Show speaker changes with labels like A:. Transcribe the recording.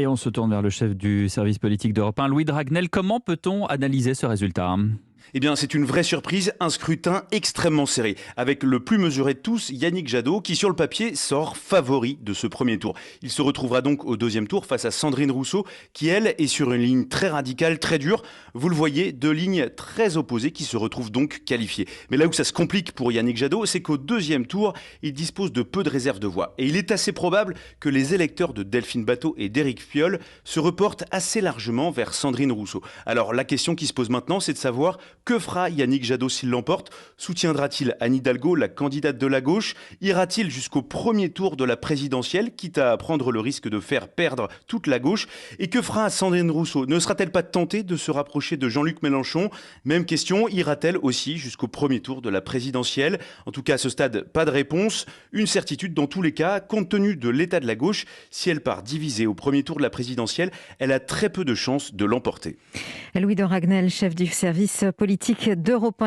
A: Et on se tourne vers le chef du service politique d'Europe 1, Louis Dragnel. Comment peut-on analyser ce résultat ?
B: Eh bien, c'est une vraie surprise, un scrutin extrêmement serré, avec le plus mesuré de tous, Yannick Jadot, qui sur le papier sort favori de ce premier tour. Il se retrouvera donc au deuxième tour face à Sandrine Rousseau, qui elle est sur une ligne très radicale, très dure. Vous le voyez, deux lignes très opposées qui se retrouvent donc qualifiées. Mais là où ça se complique pour Yannick Jadot, c'est qu'au deuxième tour, il dispose de peu de réserves de voix. Et il est assez probable que les électeurs de Delphine Batho et d'Éric Piolle se reportent assez largement vers Sandrine Rousseau. Alors la question qui se pose maintenant, c'est de savoir que fera Yannick Jadot s'il l'emporte ? Soutiendra-t-il Anne Hidalgo, la candidate de la gauche ? Ira-t-il jusqu'au premier tour de la présidentielle, quitte à prendre le risque de faire perdre toute la gauche ? Et que fera Sandrine Rousseau ? Ne sera-t-elle pas tentée de se rapprocher de Jean-Luc Mélenchon ? Même question, ira-t-elle aussi jusqu'au premier tour de la présidentielle ? En tout cas, à ce stade, pas de réponse. Une certitude dans tous les cas, compte tenu de l'état de la gauche, si elle part divisée au premier tour de la présidentielle, elle a très peu de chances de l'emporter.
C: Louis Dragnel, chef du service politique d'Europe 1.